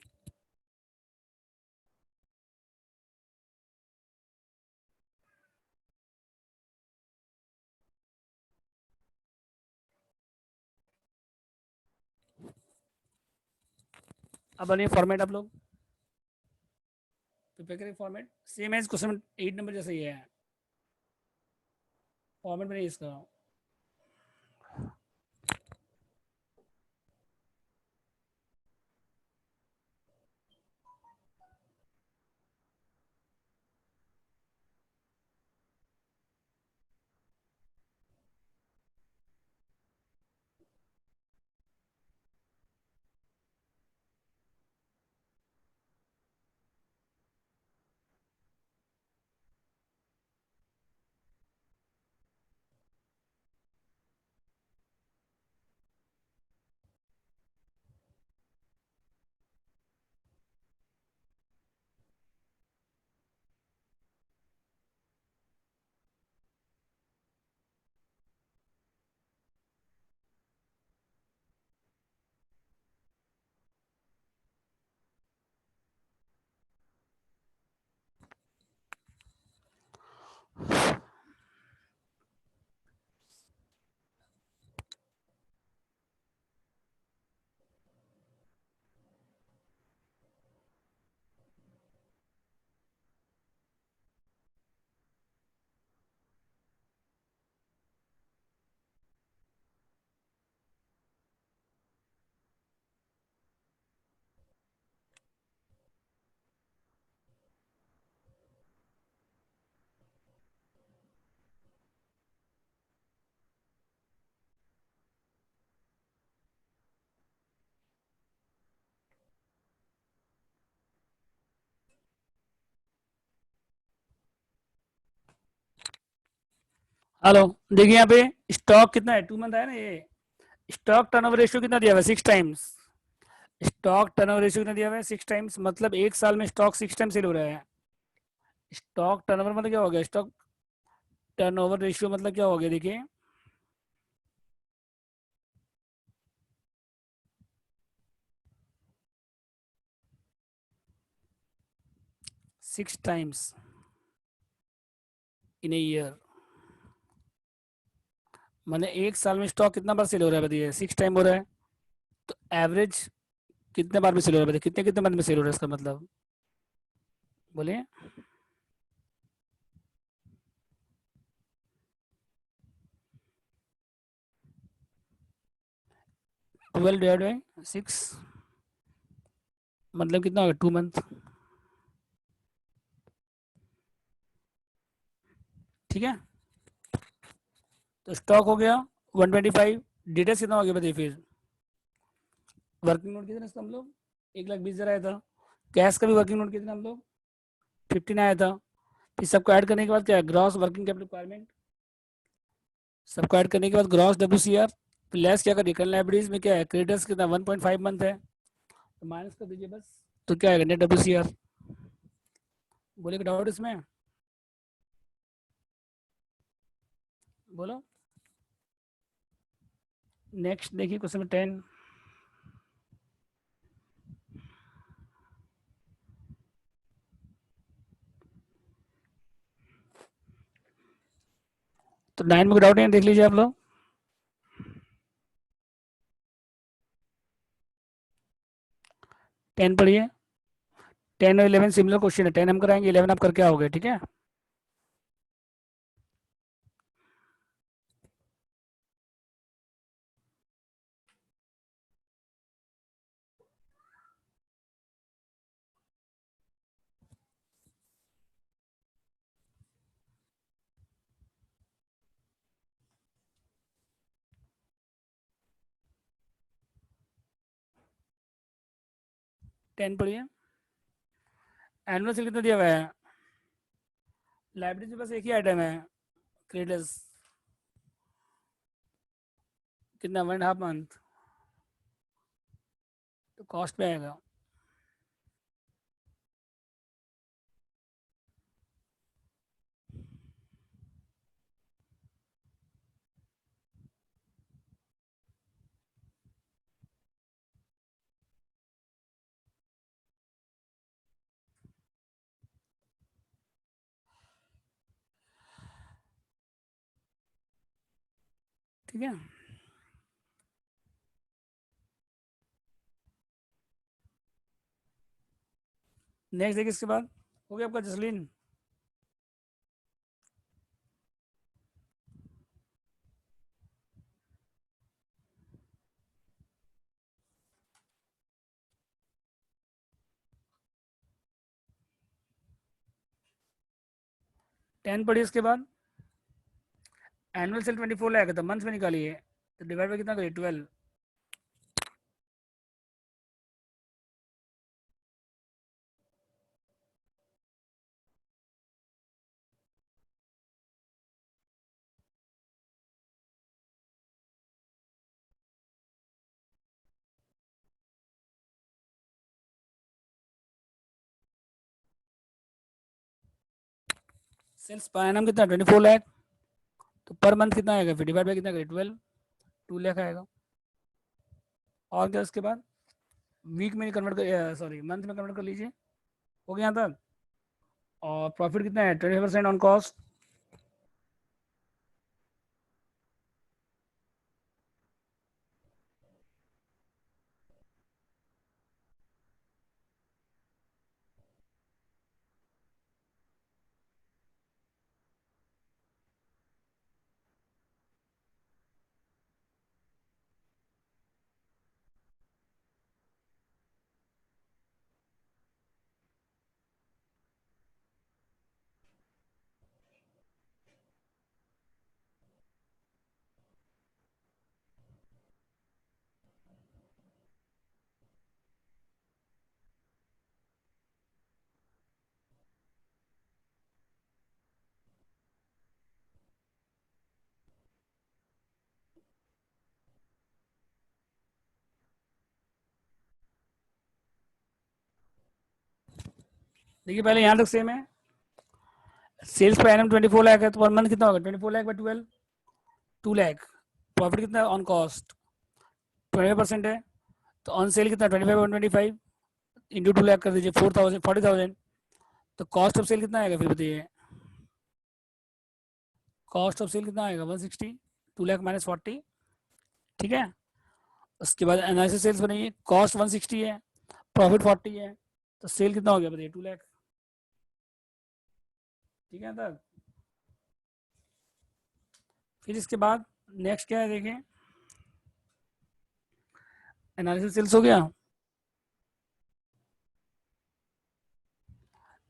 अब बनिए फॉर्मेट आप लोग, प्रिपेयर करें format, same as question 8 number जैसे ही है। फॉर्मेट बनिए इसका। हेलो, देखिए यहाँ पे स्टॉक कितना है, 2 मंथ है ना ये। स्टॉक टर्नओवर रेशियो कितना दिया हुआ है, 6 टाइम्स। स्टॉक टर्नओवर रेशियो कितना दिया हुआ है, 6 टाइम्स, मतलब एक साल में स्टॉक 6 टाइम सेल हो रहा है। स्टॉक टर्नओवर मतलब क्या हो गया, स्टॉक टर्नओवर रेशियो मतलब क्या हो गया, देखिए 6 टाइम्स इन ए ईयर। मैंने एक साल में स्टॉक कितना बार सेल हो रहा है बताइए, 6 टाइम हो रहा है। तो एवरेज कितने बार में सेल हो रहा है बताइए, कितने कितने मंथ में सेल हो रहा है इसका मतलब, बोलिए। 12 डिवाइड बाई 6 मतलब कितना होगा, 2 मंथ। ठीक है, तो स्टॉक हो गया 125। डिटेल्स कितना हो गया बताइए फिर। वर्किंग नोट कितना इसका हम लोग 1,20,000 आया था। कैश का भी वर्किंग नोट कितना हम लोग 15 आया था। फिर सबको ऐड करने के बाद क्या है, ग्रॉस वर्किंग कैपिटल रिक्वायरमेंट। सबको ऐड करने के बाद ग्रॉस WCR लेस क्या करिए, करंट लायबिलिटीज में क्या है, क्रेडिटर्स कितना 1.5 मंथ है, तो माइनस कर दीजिए बस। तो क्या आएगा नेट WCR, बोले डाउट इसमें, बोलो। नेक्स्ट देखिए क्वेश्चन 10। तो 9 में डाउट है, देख लीजिए आप लोग। 10 पढ़िए। 10 और 11 सिमिलर क्वेश्चन है, 10 हम कराएंगे, 11 आप करके आओगे, ठीक है। टेन पढ़िए। एनुअल सेल कितना दिया हुआ है, लाइब्रेरी में बस एक ही आइटम है, क्रेडिटर्स कितना 1.5 मंथ, तो कॉस्ट पे आएगा। ठीक है, नेक्स्ट देखिए इसके बाद, हो गया आपका जसलीन। टेन पढ़िए इसके बाद। एनुअल सेल 24 लाख था, मंथ में निकालिए, तो डिवाइड बाई कितना करिए 12। सेल्स पर एनम कितना 24 लाख, तो पर मंथ कितना आएगा फिर, डिवाइड बाई कितना करिए 12, 2 लाख आएगा। और क्या उसके बाद, वीक में कन्वर्ट कर, सॉरी मंथ में कन्वर्ट कर लीजिए, हो गया यहाँ तक। और प्रॉफिट कितना है 25% ऑन कॉस्ट। देखिए पहले यहाँ तक सेम है, सेल्स पर एनम 24 लाख है, तो पर मंथ कितना होगा 24 लाख बाई 12, 2 लाख। प्रॉफिट कितना ऑन कॉस्ट 25% है, तो ऑन सेल कितना 25/125 इंटू 2 लाख कर दीजिए, 4,000 40,000। तो कॉस्ट ऑफ सेल कितना आएगा फिर बताइए, कॉस्ट ऑफ सेल कितना आएगा 160। 2 लाख माइनस 40, ठीक है। उसके बाद एनालिसिस सेल्स बनाइए, कॉस्ट 160 है, प्रॉफिट 40 है, तो सेल कितना हो गया बताइए, 2 लाख, ठीक है तक। फिर इसके बाद नेक्स्ट क्या है देखें, एनालिसिस सेल्स हो गया।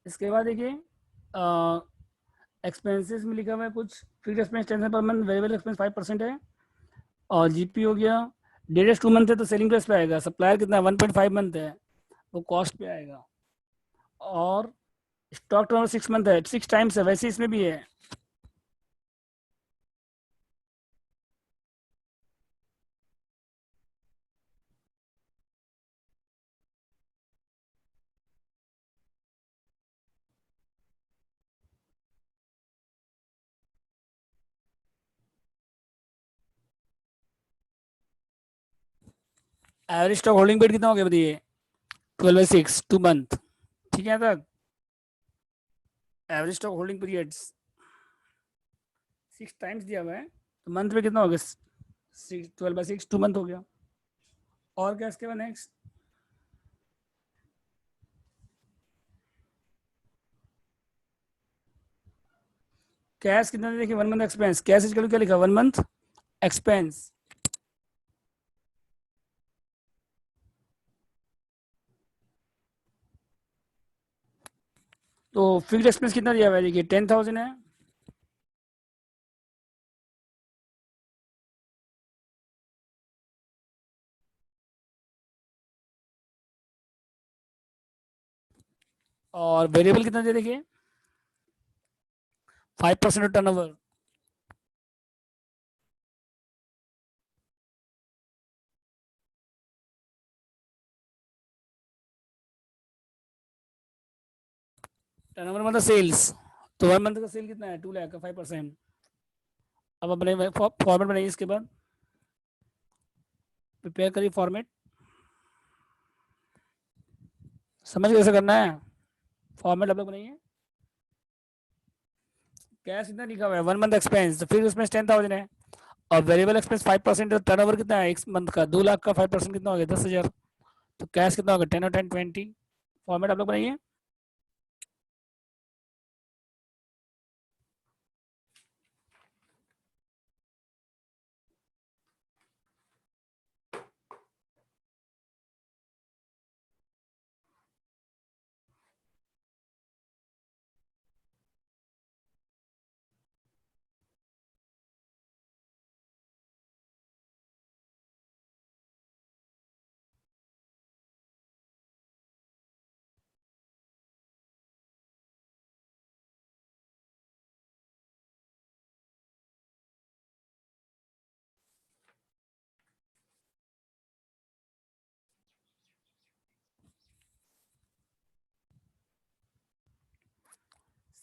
इसके बाद देखिए एक्सपेंसेस में लिखा हुआ है कुछ, fix expense 10 per month, variable expense 5% है, और जीपी हो गया, डेटेस्ट 2 मंथ है तो सेलिंग प्राइस पे आएगा, सप्लायर कितना है 1.5 मंथ है वो कॉस्ट पे आएगा, और स्टॉक टर्नओवर 6 मंथ है, 6 टाइम्स है, वैसे इसमें भी है। एवरेज स्टॉक होल्डिंग पीरियड कितना हो गया बताइए, 12/6, 2 मंथ, ठीक है तक। Average stock holding period 6 times दिया हुआ है, तो मंथ में कितना हो गया, 12/6, 2 मंथ हो गया। और क्या इसके बाद नेक्स्ट, कैश कितना देखिए, 1 मंथ एक्सपेंस, कैश इज क्या लिखा, 1 मंथ एक्सपेंस, तो फिक्स एक्सपेंस कितना दिया हुआ है देखिए, 10,000 है, और वेरिएबल कितना दिया देखिए, 5% टर्नओवर, टर्नओवर मतलब सेल्स, तो 1 मंथ का सेल कितना है, 2 लाख का 5%। अब अपने फॉर्मेट बनाइए, इसके बाद प्रिपेयर करिए फॉर्मेट, समझ कैसे करना है, फॉर्मेट आप लोग बनाइए। कैश कितना लिखा हुआ है, 1 मंथ एक्सपेंस, तो फिर उसमें 10,000 है, और वेरिएबल एक्सपेंस 5%, टर्नओवर कितना है 1 मंथ का, 2 लाख का 5% कितना हो गया, 10,000, तो कैश कितना होगा 10 और 10 20, फॉर्मेट आप लोग बनाइए।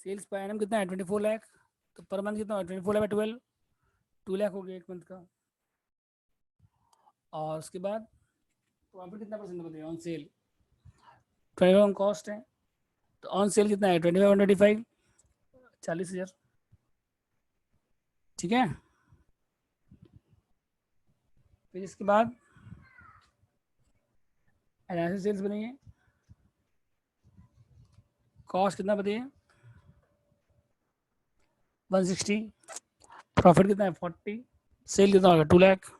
सेल्स पर एनम कितना है 24 लाख, तो पर मंथ कितना होगा 24 लाख 12, 2 लाख हो गया 1 मंथ का, और उसके बाद प्रॉफिट कितना परसेंट बताइए ऑन सेल, 25 ऑन कॉस्ट है, तो ऑन सेल कितना है 25/25, 40,000, ठीक है। फिर इसके बाद एनालिसिस सेल्स बनाइए, कॉस्ट कितना बताइए 160, प्रॉफिट कितना है 40, सेल कितना होगा 2 लाख,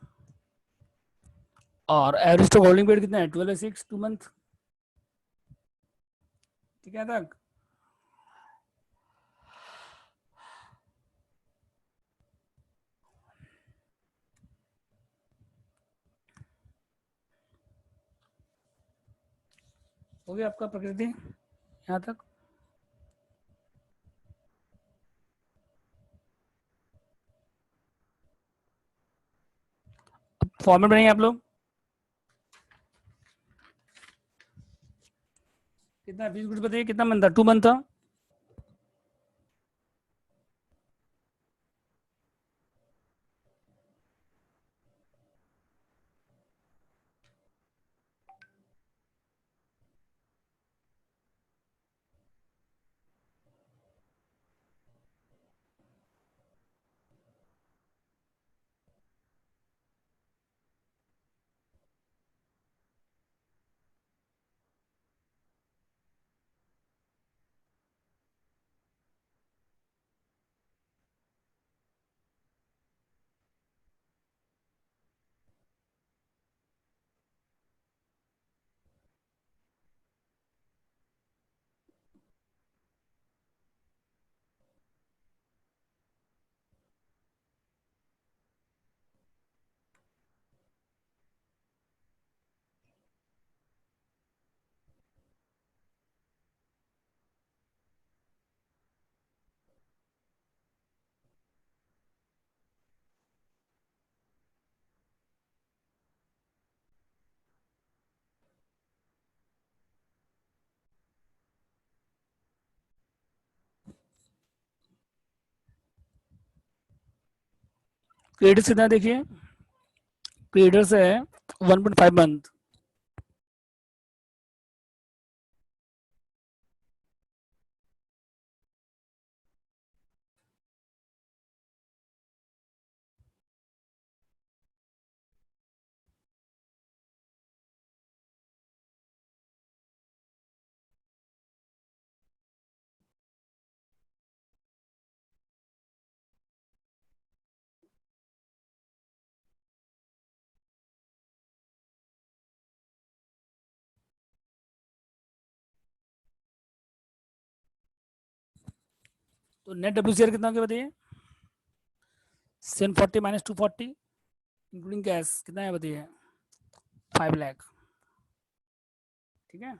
और एवरेज स्टॉक होल्डिंग पीरियड कितना है 12/6, 2 मंथ, ठीक है तक। हो गया आपका प्रकृति यहाँ तक। फॉर्मेट बनाइए आप लोग, कितना 20 गुड्स बताइए, कितना मंथ था 2 मंथ था, क्रेडिट कितना देखिए, क्रेडिट है 1.5 मंथ। तो नेट डब्ल्यूसीआर कितना के बताइए, 740 माइनस 240 इंक्लूडिंग कैश कितना है बताइए, 5 लाख। ठीक है,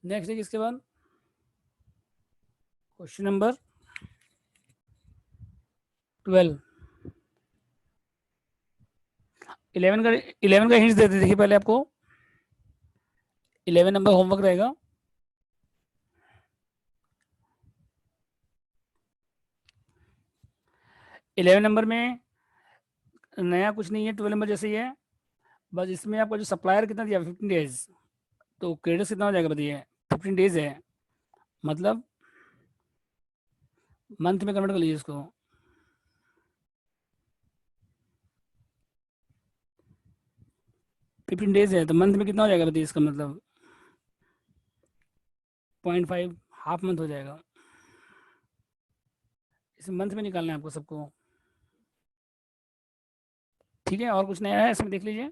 नेक्स्ट देखिए इसके बाद क्वेश्चन नंबर 12। 11 का हिंट्स देते देखिए पहले आपको, 11 नंबर होमवर्क रहेगा। इलेवन नंबर में नया कुछ नहीं है, 12 नंबर जैसे ही है, बस इसमें आपका जो सप्लायर कितना दिया 15 डेज, तो क्रेडिट कितना हो जाएगा बताइए, 15 डेज है, मतलब मंथ में कन्वर्ट कर लीजिए इसको। 15 डेज है तो मंथ में कितना हो जाएगा बताइए, इसका मतलब 0.5, हाफ मंथ हो जाएगा। इस मंथ में निकालना है आपको सबको। ठीक है, और कुछ नया है इसमें देख लीजिए।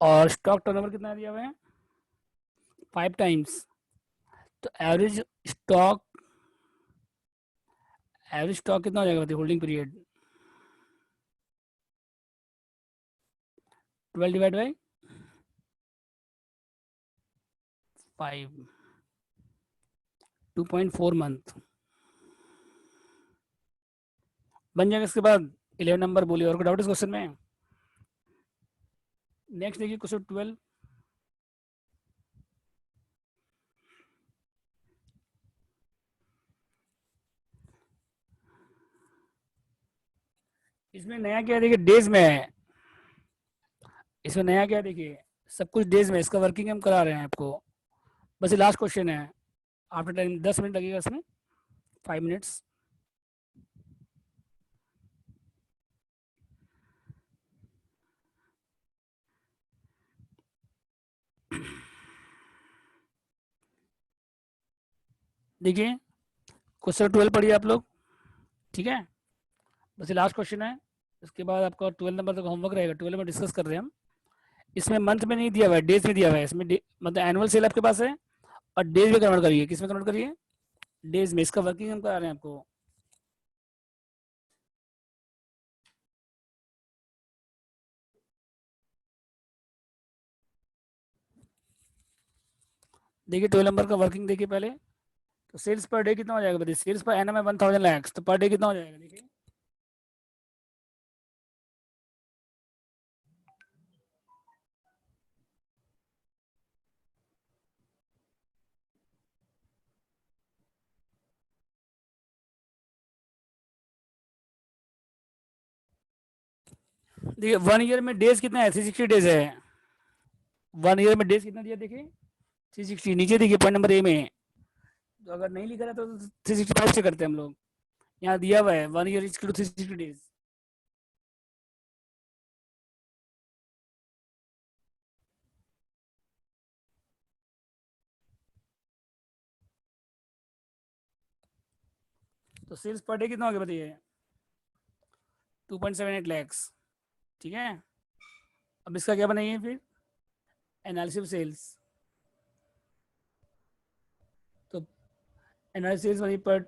और स्टॉक टर्नओवर कितना दिया हुआ है, 5 टाइम्स। तो एवरेज स्टॉक कितना हो जाएगा बताइए, holding period 12 divide by 5, 2.4 month बन जाएगा। इसके बाद 11 नंबर बोलिए, और कोई डाउट इस क्वेश्चन में। नेक्स्ट देखिए क्वेश्चन 12। इसमें नया क्या है देखिए, डेज में है। इसमें नया क्या है देखिए, सब कुछ डेज में, इसका वर्किंग हम करा रहे हैं आपको। बस ये लास्ट क्वेश्चन है, आफ्टर टाइम 10 मिनट लगेगा इसमें, 5 मिनट्स। देखिए क्वेश्चन 12 पढ़िए आप लोग। ठीक है, बस ये लास्ट क्वेश्चन है। इसके बाद आपका 12 नंबर तक होमवर्क रहेगा, 12 में डिस्कस कर रहे हैं हम। इसमें मंथ में नहीं दिया हुआ है, डेज में दिया हुआ है। इसमें मतलब एनुअल सेल आपके पास है, और डेज में कन्वर्ट करिए। किस में कन्वर्ट करिए, डेज में। इसका वर्किंग हम करा रहे हैं आपको। देखिए 12 नंबर का वर्किंग देखिए पहले। तो सेल्स पर डे कितना हो जाएगा बताइए, सेल्स पर एनएम है 1000 लैक्स, तो पर डे कितना हो जाएगा देखिए। देखिए 1 ईयर में डेज कितना है, 360 डेज है। 1 ईयर में डेज कितना दिया देखिए, 360। नीचे देखिए पॉइंट नंबर ए में, तो अगर नहीं लिखा था तो 365 से करते हैं हम लोग। यहाँ दिया हुआ है 1 ईयर इज टू 360 डेज। तो सेल्स पर डे कितना हो गया बताइए, 2.78 लैक्स। ठीक है, अब इसका क्या बनाइए फिर, एनालिसिस सेल्स। तो एनालिसिस बनाइए पर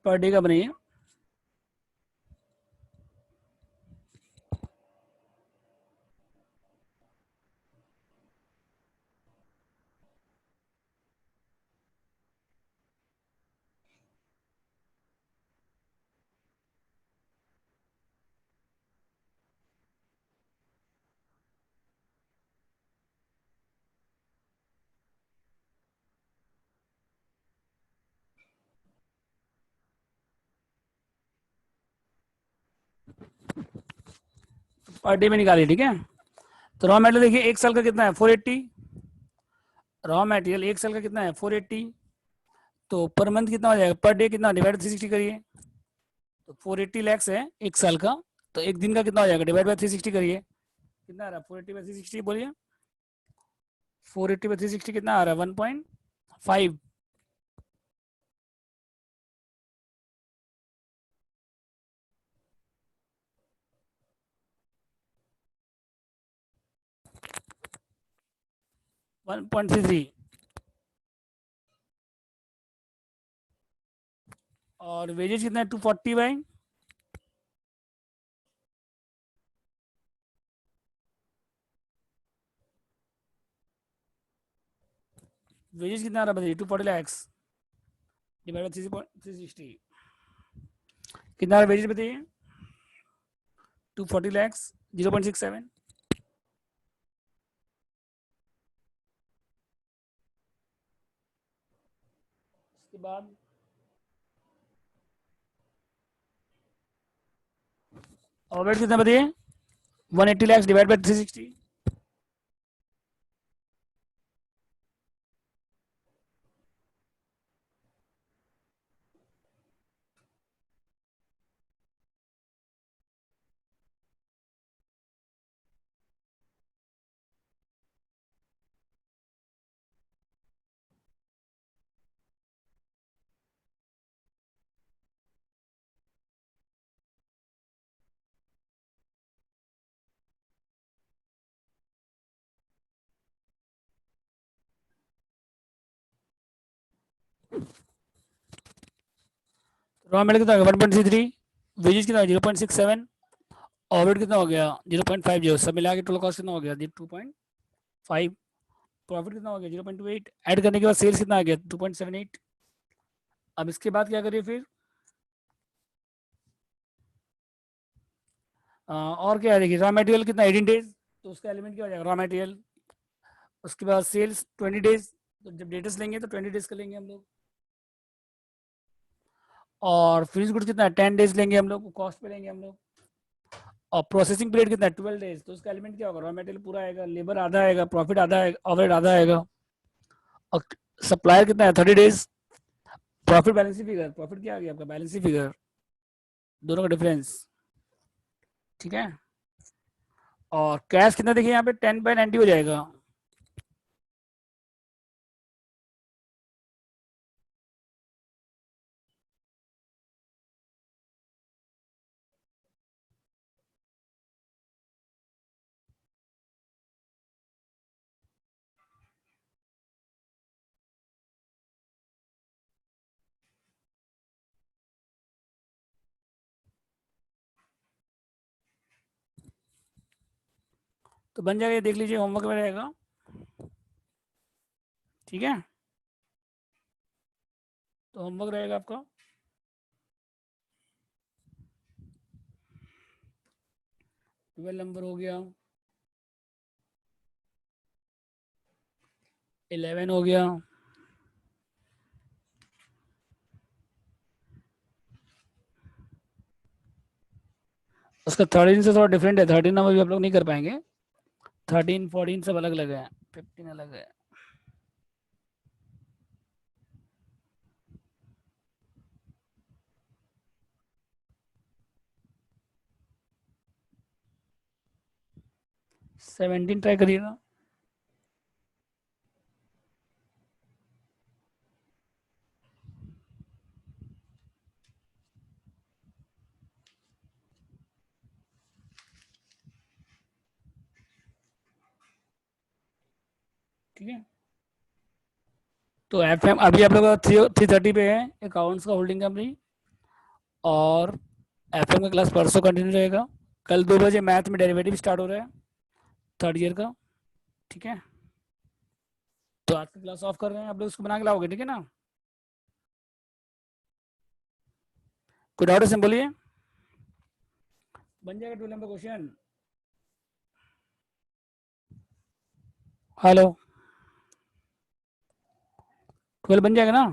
पर डे का बनाइए। पर डे में निकालिए, ठीक है। तो रॉ मेटेरियल देखिए 1 साल का कितना है 480, रॉ मटेरियल 1 साल का कितना है 480, तो पर मंथ कितना हो जाएगा, पर डे कितना डिवाइड 360 करिए, तो 480 लैक्स है 1 साल का, तो एक दिन का कितना हो जाएगा डिवाइड बाय 360 करिए, कितना आ रहा है 480 बाय 360 बोलिए, 480 बाय 360 कितना आ रहा है 1.5, वन पॉइंट थ्री थ्री। और वेजेस कितना है 240 बाई, वेजेस कितना आ रहा है बताइए 240 लैक्स डिवाइड बाय 360 कितना आ रहा है वेजेस बताइए, 240 लैक्स 0.67, उसके बाद ओवरहेड कितना बताइए 180 lakhs divide by 360, raw material कितना हो गया 1.33, वेजेस कितना 0.67, ओवरहेड कितना हो गया 0.50, सब मिला के टोटल कॉस्ट कितना हो गया 2.5, प्रॉफिट कितना हो गया 0.28, ऐड करने के बाद सेल्स कितना आ गया 2.78। अब इसके बाद क्या करिए फिर और क्या है देखिए रॉ मटेरियल कितना 18 डेज, तो उसका एलिमेंट क्या हो जाएगा रॉ मटेरियल, उसके बाद सेल्स 20 डेज, तो जब डेटर्स लेंगे तो 20 डेज का लेंगे हम लोग, और फिनिश गुड कितना है 10 डेज लेंगे हम लोग, कॉस्ट पे लेंगे हम लोग, और प्रोसेसिंग पीरियड कितना है 12 डेज, तो उसका एलिमेंट क्या होगा रॉ मटेरियल पूरा आएगा, लेबर आधा आएगा, प्रॉफिट आधा आएगा, ओवरहेड आधा आएगा, और सप्लायर कितना है 30 days, profit balance figure, profit क्या आ गया आपका बैलेंस फिगर, दोनों का डिफरेंस, ठीक है। और कैश कितना देखिए यहाँ पे 10/90 हो जाएगा, तो बन जाएगा, ये देख लीजिए होमवर्क में रहेगा, ठीक है। तो होमवर्क रहेगा आपका 12 नंबर हो गया, 11 हो गया, उसका 13 से थोड़ा डिफरेंट है, 13 नंबर भी आप लोग नहीं कर पाएंगे, 13 14 सब अलग अलग है, 15 अलग है। सेवनटीन ट्राई करिएगा, ठीक है। तो FM अभी आप लोग 3:30 पे है अकाउंट्स का होल्डिंग कंपनी, और FM का क्लास परसों कंटिन्यू रहेगा, कल 2 बजे मैथ में डेरिवेटिव स्टार्ट हो रहा है 3rd ईयर का, ठीक है। तो आज की क्लास ऑफ कर रहे हैं, आप लोग उसको बना के लाओगे, ठीक है ना। कोई डाउट है सिंपल बोलिए, बन जाएगा 12 नंबर क्वेश्चन, हेलो 12 बन जाएगा ना।